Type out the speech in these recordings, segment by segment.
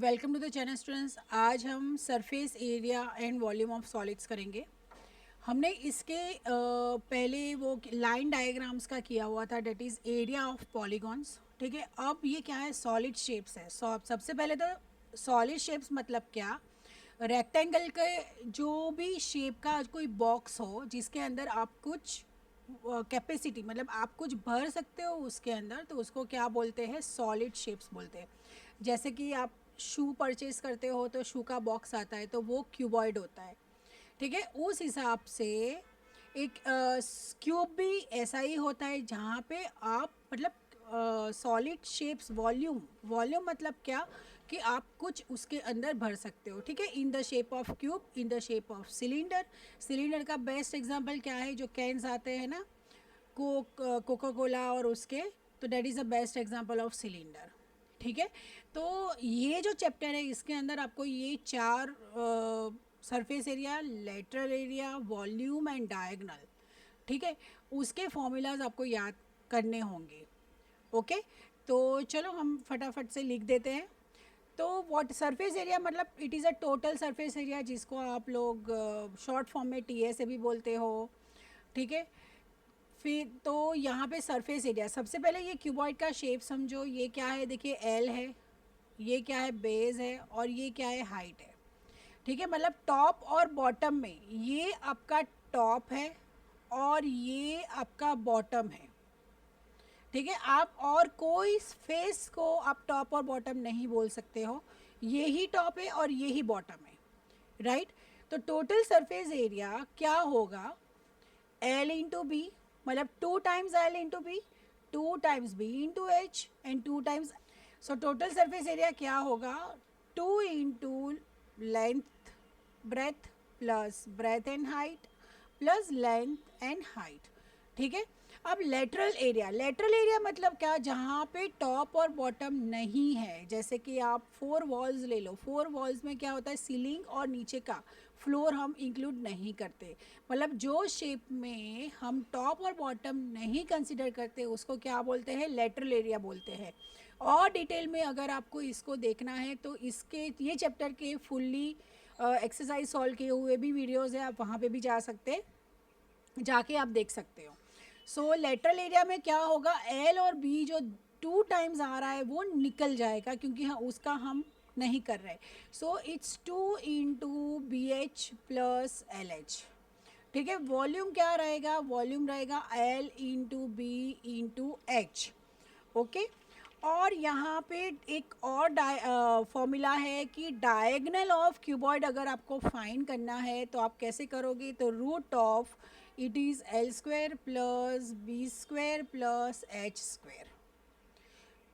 Welcome to the channel students. आज हम surface area and volume of solids करेंगे। हमने इसके पहले वो लाइन डायग्राम्स का किया हुआ था, that is area of polygons. ठीक है, अब ये क्या है, सॉलिड शेप्स है। सबसे पहले तो सॉलिड शेप्स मतलब क्या, रेक्टेंगल के जो भी शेप का कोई बॉक्स हो जिसके अंदर आप कुछ कैपेसिटी मतलब आप कुछ भर सकते हो उसके अंदर, तो उसको क्या बोलते हैं, सॉलिड शेप्स बोलते हैं। जैसे कि आप शू परचेज करते हो तो शू का बॉक्स आता है तो वो क्यूबॉइड होता है। ठीक है, उस हिसाब से एक क्यूब भी ऐसा ही होता है जहाँ पे आप मतलब सॉलिड शेप्स, वॉल्यूम वॉल्यूम मतलब क्या कि आप कुछ उसके अंदर भर सकते हो। ठीक है, in the shape of cube, in the shape of cylinder. Cylinder का बेस्ट एग्जांपल क्या है, जो कैंस आते हैं ना, कोका कोला और उसके, तो that is the best example of cylinder. ठीक है, तो ये जो चैप्टर है इसके अंदर आपको ये चार surface area, lateral area, volume and diagonal, ठीक है, उसके फॉर्मूलाज आपको याद करने होंगे। ओके, तो चलो हम फटाफट से लिख देते हैं। तो व्हाट सरफेस एरिया मतलब it is a total surface area, जिसको आप लोग शॉर्ट फॉर्म में टी से भी बोलते हो। ठीक है, फिर तो यहाँ पे सरफेस एरिया, सबसे पहले ये क्यूबॉइड का शेप समझो। ये क्या है, देखिए एल है, ये क्या है, बेस है, और ये क्या है, हाइट है। ठीक है, मतलब टॉप और बॉटम में ये आपका टॉप है और ये आपका बॉटम है। ठीक है, आप और कोई फेस को आप टॉप और बॉटम नहीं बोल सकते हो, ये ही टॉप है और ये ही बॉटम है, राइट। तो टोटल सरफेस एरिया क्या होगा, एल इंटू बी, मतलब 2 times l into b, 2 times b into h and 2 times. So total surface area क्या होगा, 2 into length breadth plus breadth and height plus length and height. ठीक है, अब lateral area, lateral area मतलब क्या, जहाँ पे टॉप और बॉटम नहीं है। जैसे कि आप 4 वॉल्स ले लो, 4 वॉल्स में क्या होता है, सीलिंग और नीचे का फ्लोर हम इंक्लूड नहीं करते। मतलब जो शेप में हम टॉप और बॉटम नहीं कंसिडर करते उसको क्या बोलते हैं, लेटरल एरिया बोलते हैं। और डिटेल में अगर आपको इसको देखना है तो इसके ये चैप्टर के फुल्ली एक्सरसाइज सॉल्व किए हुए भी वीडियोज़ है, आप वहाँ पे भी जा सकते हैं, जाके आप देख सकते हो। सो लेटरल एरिया में क्या होगा, एल और बी जो 2 टाइम्स आ रहा है वो निकल जाएगा, क्योंकि हाँ उसका हम नहीं कर रहे। So it's 2 into b h plus l h. ठीक है, वॉल्यूम क्या रहेगा, वॉल्यूम रहेगा l into B into h. Okay, और यहाँ पे एक और फॉर्मूला है कि डायगनल ऑफ क्यूबॉइड अगर आपको फाइंड करना है तो आप कैसे करोगे, तो root of it is L square plus B square plus H square.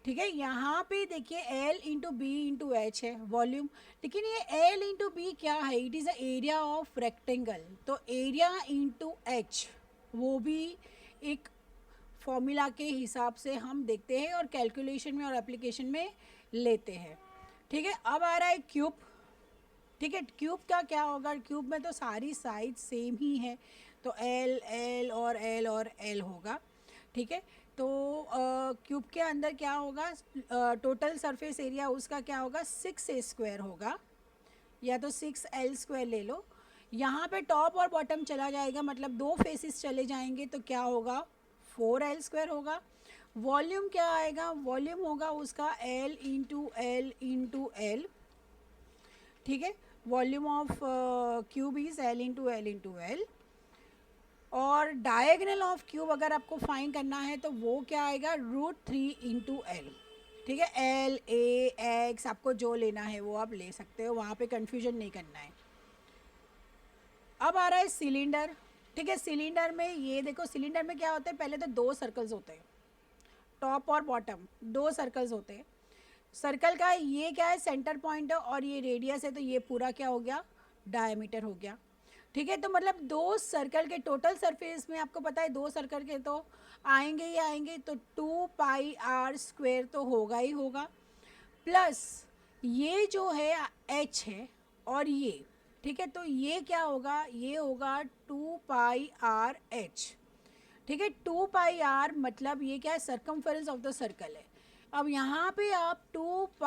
ठीक है, यहाँ पे देखिए L into B into H है वॉल्यूम, लेकिन ये एल इंटू बी क्या है, it is a area of rectangle, तो एरिया इंटू एच वो भी एक फॉर्मूला के हिसाब से हम देखते हैं और कैलकुलेशन में और एप्लीकेशन में लेते हैं। ठीक है, अब आ रहा है क्यूब। ठीक है, क्यूब का क्या होगा, क्यूब में तो सारी साइड सेम ही है, तो एल एल और एल और एल होगा। ठीक है, तो क्यूब के अंदर क्या होगा, टोटल सरफेस एरिया उसका क्या होगा, 6 a² होगा, या तो 6 l² ले लो। यहाँ पे टॉप और बॉटम चला जाएगा, मतलब 2 फेसेस चले जाएंगे, तो क्या होगा, 4 l² होगा। वॉल्यूम क्या आएगा, वॉल्यूम होगा उसका L into L into L. ठीक है, volume of cube is L into L into L. और डायगनल ऑफ क्यूब अगर आपको फाइंड करना है तो वो क्या आएगा, √3 इंटू एल। ठीक है, एल ए एक्स आपको जो लेना है वो आप ले सकते हो, वहाँ पे कंफ्यूजन नहीं करना है। अब आ रहा है सिलेंडर। ठीक है, सिलेंडर में ये देखो, सिलेंडर में क्या होता है, पहले तो 2 सर्कल्स होते हैं, टॉप और बॉटम 2 सर्कल्स होते हैं। सर्कल का ये क्या है, सेंटर पॉइंट है, और ये रेडियस है, तो ये पूरा क्या हो गया, डायमीटर हो गया। ठीक है, तो मतलब 2 सर्कल के टोटल सरफेस में आपको पता है 2 सर्कल के तो आएंगे ही आएंगे, तो 2πr² तो होगा ही होगा, प्लस ये जो है h है और ये। ठीक है, तो ये क्या होगा, ये होगा 2πr/h। ठीक है, 2πr मतलब ये क्या है, सर्कमफेरेंस ऑफ द सर्कल है। अब यहाँ पे आप 2π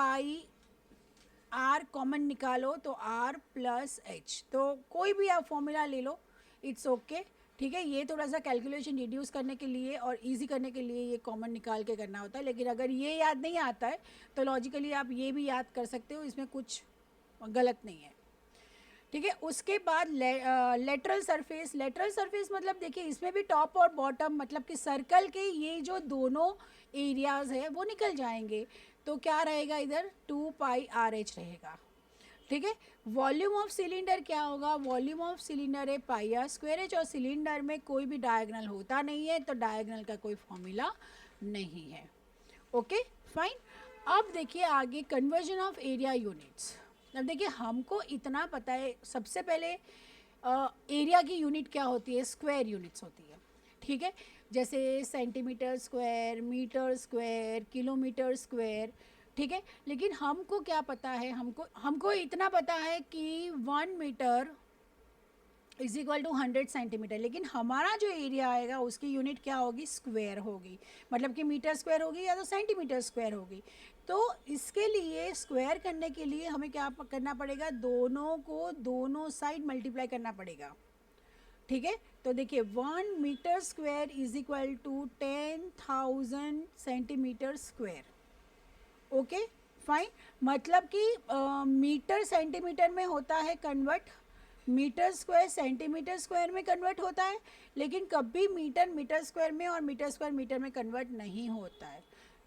आर कॉमन निकालो तो आर प्लस एच, तो कोई भी आप फॉर्मूला ले लो, इट्स ओके, ठीक है। ये थोड़ा सा कैलकुलेशन रिड्यूस करने के लिए और इजी करने के लिए ये कॉमन निकाल के करना होता है, लेकिन अगर ये याद नहीं आता है तो लॉजिकली आप ये भी याद कर सकते हो, इसमें कुछ गलत नहीं है, ठीक है। उसके बाद लेटरल सरफेस, लेटरल सरफेस मतलब देखिए इसमें भी टॉप और बॉटम मतलब कि सर्कल के ये जो दोनों एरियाज है वो निकल जाएंगे, तो क्या रहेगा इधर 2πRH रहेगा, ठीक है। वॉल्यूम ऑफ सिलेंडर क्या होगा, वॉल्यूम ऑफ सिलेंडर है πr²h, और सिलेंडर में कोई भी डायगनल होता नहीं है तो डायगनल का कोई फॉर्मूला नहीं है, ओके फाइन। अब देखिए आगे कन्वर्जन ऑफ एरिया यूनिट्स। अब देखिए हमको इतना पता है, सबसे पहले एरिया की यूनिट क्या होती है, स्क्वायर यूनिट्स होती है, ठीक है। जैसे centimetre square, metre square, kilometre square, ठीक है। लेकिन हमको क्या पता है, हमको इतना पता है कि 1 metre is equal to 100 centimetre, लेकिन हमारा जो एरिया आएगा उसकी यूनिट क्या होगी, स्क्वायर होगी, मतलब कि मीटर स्क्वायर होगी या तो सेंटीमीटर स्क्वायर होगी। तो इसके लिए स्क्वायर करने के लिए हमें क्या करना पड़ेगा, दोनों को दोनों साइड मल्टीप्लाई करना पड़ेगा, ठीक है। तो देखिए 1 metre square is equal to 10,000 centimetre square, okay fine. मतलब कि मीटर सेंटीमीटर में होता है convert, metre square centimetre square में कन्वर्ट होता है, लेकिन कभी मीटर मीटर स्क्वायर में और मीटर स्क्वायर मीटर में कन्वर्ट नहीं होता है,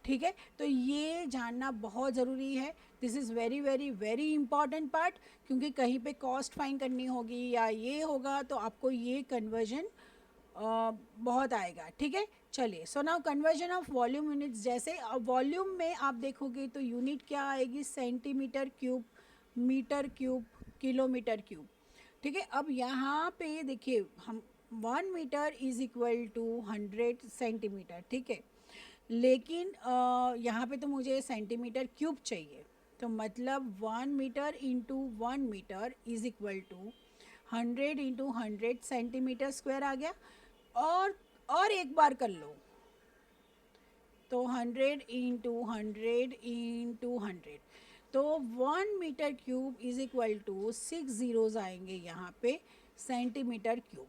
ठीक है। तो ये जानना बहुत ज़रूरी है, this is very very very important part, क्योंकि कहीं पे कॉस्ट फाइन करनी होगी या ये होगा तो आपको ये कन्वर्जन बहुत आएगा, ठीक है। चलिए so now conversion of volume units, जैसे वॉल्यूम में आप देखोगे तो यूनिट क्या आएगी, centimetre cube, metre cube, kilometre cube, ठीक है। अब यहाँ पे देखिए हम 1 metre is equal to 100 centimetre, ठीक है, लेकिन यहाँ पे तो मुझे सेंटीमीटर क्यूब चाहिए, तो मतलब 1 metre into 1 metre is equal to 100 into 100 centimetre square आ गया। और एक बार कर लो तो 100 इंटू 100 इंटू 100, तो 1 metre cube is equal to 6 zeros आएंगे यहाँ पे सेंटीमीटर क्यूब,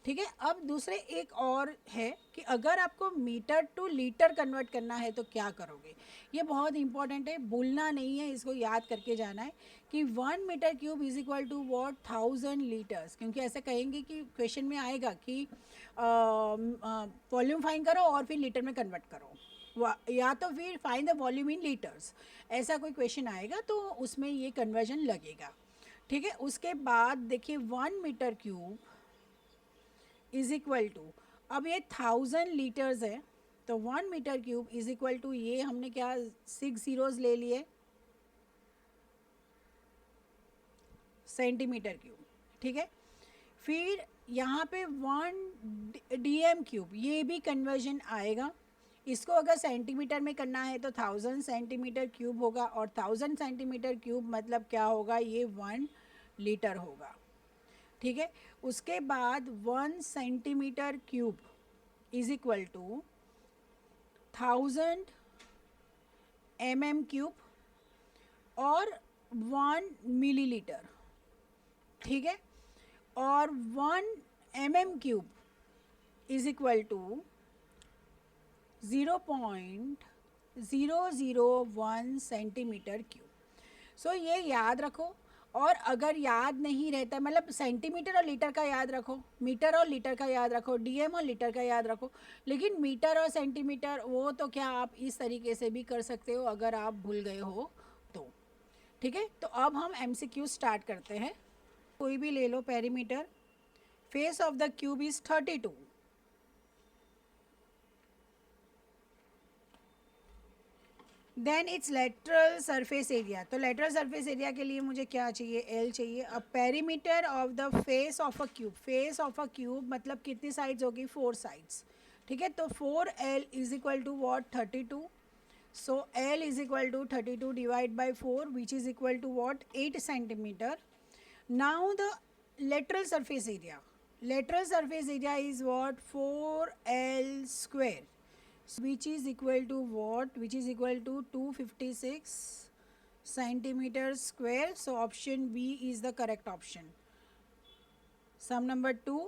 ठीक है। अब दूसरे एक और है कि अगर आपको मीटर टू लीटर कन्वर्ट करना है तो क्या करोगे, ये बहुत इंपॉर्टेंट है, भूलना नहीं है, इसको याद करके जाना है कि 1 metre cube is equal to what 1000 litres, क्योंकि ऐसा कहेंगे कि क्वेश्चन में आएगा कि वॉल्यूम फाइन करो और फिर लीटर में कन्वर्ट करो, या तो फिर fine the volume in litres, ऐसा कोई क्वेश्चन आएगा तो उसमें ये कन्वर्जन लगेगा, ठीक है। उसके बाद देखिए 1 metre cube is equal to, अब ये 1000 लीटर्स है तो 1 metre cube is equal to, ये हमने क्या 6 ज़ीरोज़ ले लिए सेंटीमीटर क्यूब, ठीक है। फिर यहाँ पे 1 DM क्यूब, ये भी कन्वर्जन आएगा, इसको अगर सेंटीमीटर में करना है तो 1000 सेंटीमीटर क्यूब होगा, और 1000 सेंटीमीटर क्यूब मतलब क्या होगा, ये 1 लीटर होगा, ठीक है। उसके बाद 1 centimetre cube is equal to 1000 mm cube और 1 मिलीलीटर, ठीक है। और 1 mm cube is equal to 0.001 centimetre cube. So ये याद रखो, और अगर याद नहीं रहता, मतलब सेंटीमीटर और लीटर का याद रखो, मीटर और लीटर का याद रखो, DM और लीटर का याद रखो, लेकिन मीटर और सेंटीमीटर वो तो क्या आप इस तरीके से भी कर सकते हो अगर आप भूल गए हो तो, ठीक है। तो अब हम MCQ स्टार्ट करते हैं, कोई भी ले लो perimeter, face of the cube is 32, then its lateral surface area, तो लेटरल सरफेस एरिया के लिए मुझे क्या चाहिए, L चाहिए। अब perimeter of the face of a cube, face of a cube मतलब कितनी साइड्स होगी, 4 साइड्स, ठीक है। तो 4L is equal to what 32, so L is equal to 32 divide by 4 which is equal to what 8 centimetre. Now the lateral surface area, lateral surface area is what 4L square, which is equal to what, which is equal to 256 centimeter square. So option B is the correct option. Sum number 2.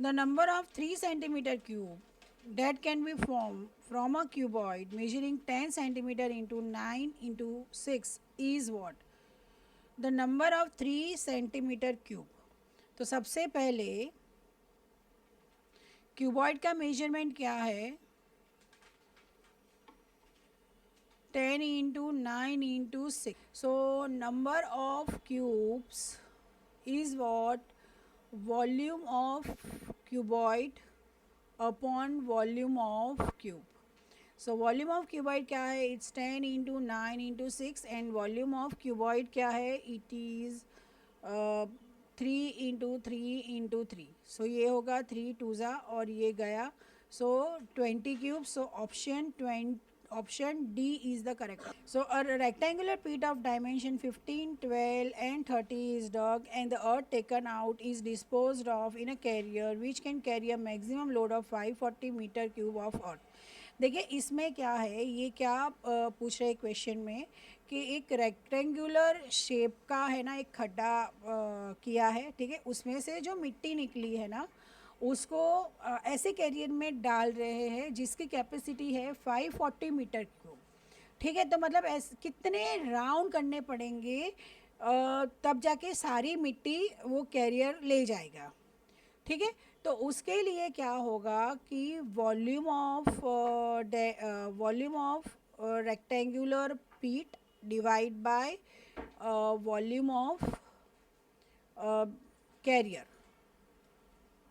The number of 3 centimeter cube that can be formed from a cuboid measuring 10 centimeter into 9 into 6 is what? The number of 3 centimeter cube. तो सबसे पहले cuboid का measurement क्या है? 10 into 9 into 6. So number of cubes is what? Volume of cuboid upon volume of cube. So volume of cuboid क्या है? It's 10 into 9 into 6 and volume of cuboid क्या है? It is 3 into 3 into 3. So ये होगा 3 2 और ये गया. So 20 cubes. So option D is the correct. So a rectangular pit of dimension 15, 12 and 30 is dug and the earth taken out is disposed of in a carrier which can carry a maximum load of 540 meter cube of earth. देखिए इसमें क्या है, ये क्या पूछ रहे question में कि एक रेक्टेंगुलर शेप का है ना, एक खड्डा किया है, ठीक है, उसमें से जो मिट्टी निकली है ना उसको ऐसे कैरियर में डाल रहे हैं जिसकी कैपेसिटी है 540 मीटर क्यूब, ठीक है। तो मतलब कितने राउंड करने पड़ेंगे तब जाके सारी मिट्टी वो कैरियर ले जाएगा, ठीक है। तो उसके लिए क्या होगा कि volume of rectangular pit divide by volume of carrier,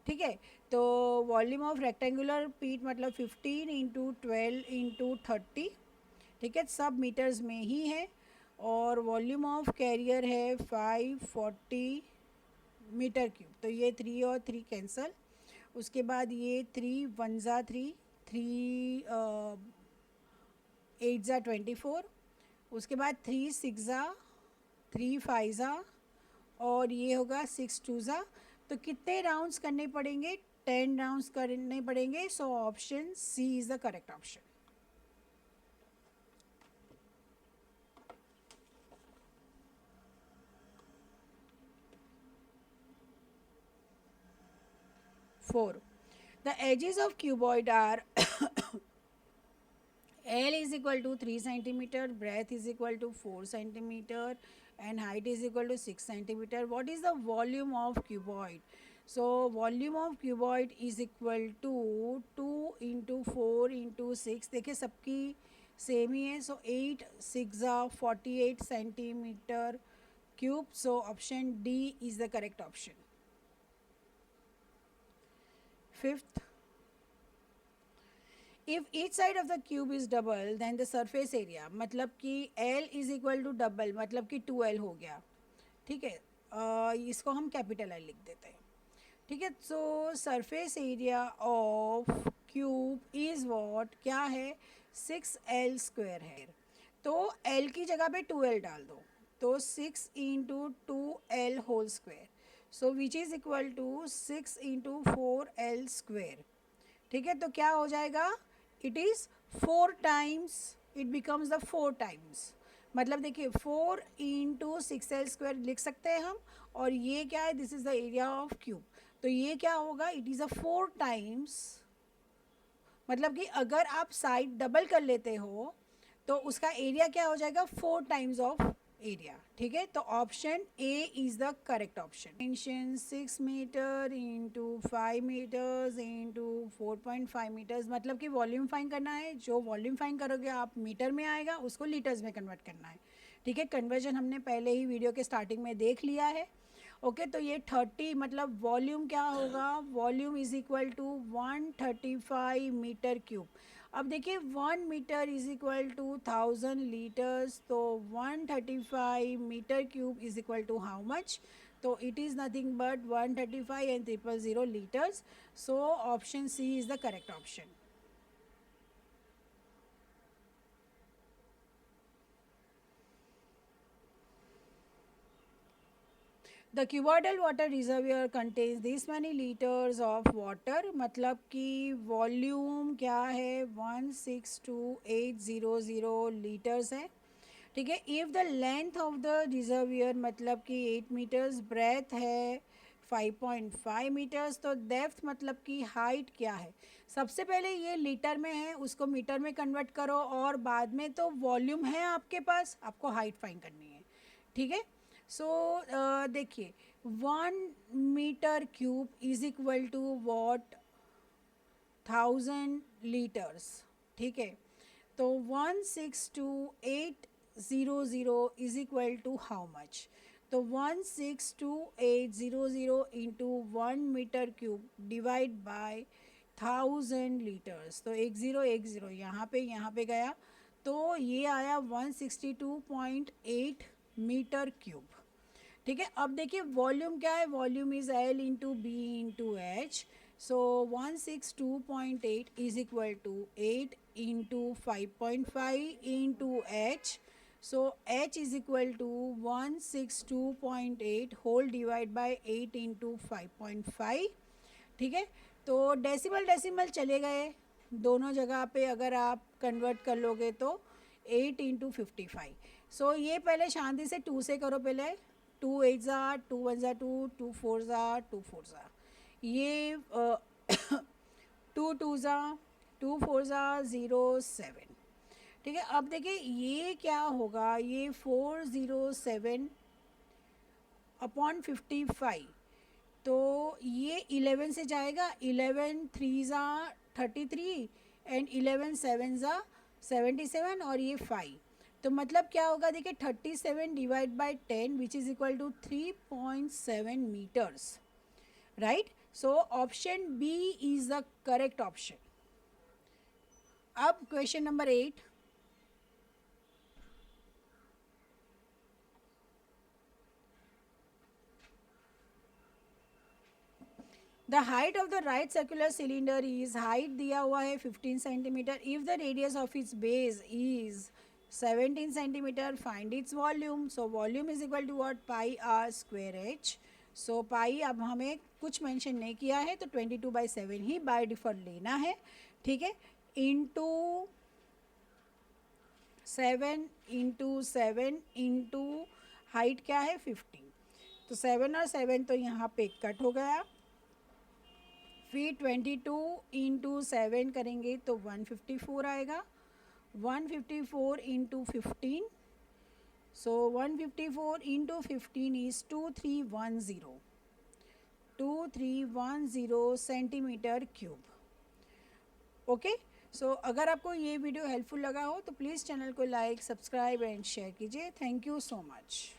ठीक है। तो वॉल्यूम ऑफ रेक्टेंगुलर पीट मतलब 15 इंटू 12 इंटू 30, ठीक है, सब मीटर्स में ही है। और वॉल्यूम ऑफ कैरियर है 540 मीटर क्यूब। तो ये 3 और 3 कैंसल, उसके बाद ये 3 1 ज़ा 3, 3 8 ज़ा 24, उसके बाद 3 6 ज़ा, 3 5 ज़ा और ये होगा 6 2 ज़ा। तो कितने राउंड्स करने पड़ेंगे? 10 राउंड्स करने पड़ेंगे। So option C is the correct option. Four, the edges of cuboid are L is equal to 3 centimeter, breadth is equal to 4 centimeter and height is equal to 6 centimeter. What is the volume of cuboid? So volume of cuboid is equal to 2 into 4 into 6. देखिए सबकी same ही है. So 8 6 48 centimeter cube. So option D is the correct option. Fifth, if each side of the cube is double then the surface area, मतलब कि L is equal to double मतलब कि 2L हो गया, ठीक है। इसको हम कैपिटल L लिख देते हैं, ठीक है। सो surface area of cube is what, क्या है, 6L स्क्वायर है। तो L की जगह पे 2L डाल दो, तो 6 into 2L whole square, so which is equal to 6 into 4L square, ठीक है। तो क्या हो जाएगा, it is 4 times, it becomes the 4 times, मतलब देखिए 4 इंटू 6L स्क्वायर लिख सकते हैं हम। और ये क्या है, this is the area of cube, तो ये क्या होगा, इट इज़ अ 4 टाइम्स, मतलब कि अगर आप साइड डबल कर लेते हो तो उसका एरिया क्या हो जाएगा, 4 टाइम्स ऑफ एरिया, ठीक है। तो option A is the correct option. Mention 6 metre into 5 metres into 4.5 metres, मतलब कि वॉल्यूम फाइंड करना है। जो वॉल्यूम फाइंड करोगे आप मीटर में आएगा, उसको लीटर्स में कन्वर्ट करना है, ठीक है। कन्वर्जन हमने पहले ही वीडियो के स्टार्टिंग में देख लिया है, ओके। तो ये 30 मतलब वॉल्यूम क्या होगा, volume is equal to 135 metre cube. अब देखिए 1 metre is equal to 1000 litres, तो 135 metre cube is equal to how much, तो it is nothing but 135 and 000 litres. So option C is the correct option. The cuboidal water reservoir contains this many litres of water, मतलब कि volume क्या है 162,800 litres है, ठीक है। If the length of the reservoir मतलब कि 8 metres, breath है 5.5 मीटर्स, तो डेप्थ मतलब कि हाइट क्या है। सबसे पहले ये लीटर में है, उसको मीटर में कन्वर्ट करो, और बाद में तो वॉल्यूम है आपके पास, आपको हाइट फाइंड करनी है, ठीक है। सो देखिए 1 metre cube is equal to what 1000 litres, ठीक है। तो 162,800 is equal to how much, तो 162,800 into 1 metre cube divide by 1000 litres, तो 1010 यहाँ पे गया, तो ये आया 162.8 मीटर क्यूब, ठीक है। अब देखिए वॉल्यूम क्या है, volume is L into B into H, so 162.8 is equal to 8 into 5.5 into H, so H is equal to 162.8 whole divide by 8 into 5.5, ठीक है। तो डेसिमल डेसिमल चले गए दोनों जगह पे, अगर आप कन्वर्ट कर लोगे तो 8 इंटू 55, सो ये पहले शांति से 2 से करो, पहले 2 8 ज़ा 2 1 ज़ा 2 2 4 ज़ा 2 4 ज़ा, ये 2 2 ज़ा 2 4 ज़ा 07, ठीक है। अब देखिए ये क्या होगा, ये 407 अपॉन 55, तो ये 11 से जाएगा, 11 3 ज़ा 33 एंड 11 7 ज़ा 77, और ये 5, तो मतलब क्या होगा देखिए 37 divide by 10 which is equal to 3.7 metres, right. So option B is the correct option. अब question number 8, the height of the right circular cylinder is, height दिया हुआ है 15 centimetre, if the radius of its base is 17 centimetre, find its volume, so volume is equal to what, pi r square h, so pi अब हमें कुछ mention नहीं किया है, तो 22/7 ही बाय डिफ़ॉल्ट लेना है, ठीक है। इंटू 7 इंटू हाइट क्या है 15, तो 7 और 7 तो यहाँ पे कट हो गया, फिर 22 इंटू 7 करेंगे तो 154 आएगा, 154 इंटू 15, सो 154 into 15 is 2310 centimetre cube, okay. So अगर आपको ये वीडियो हेल्पफुल लगा हो तो प्लीज़ चैनल को लाइक सब्सक्राइब एंड शेयर कीजिए। Thank you so much.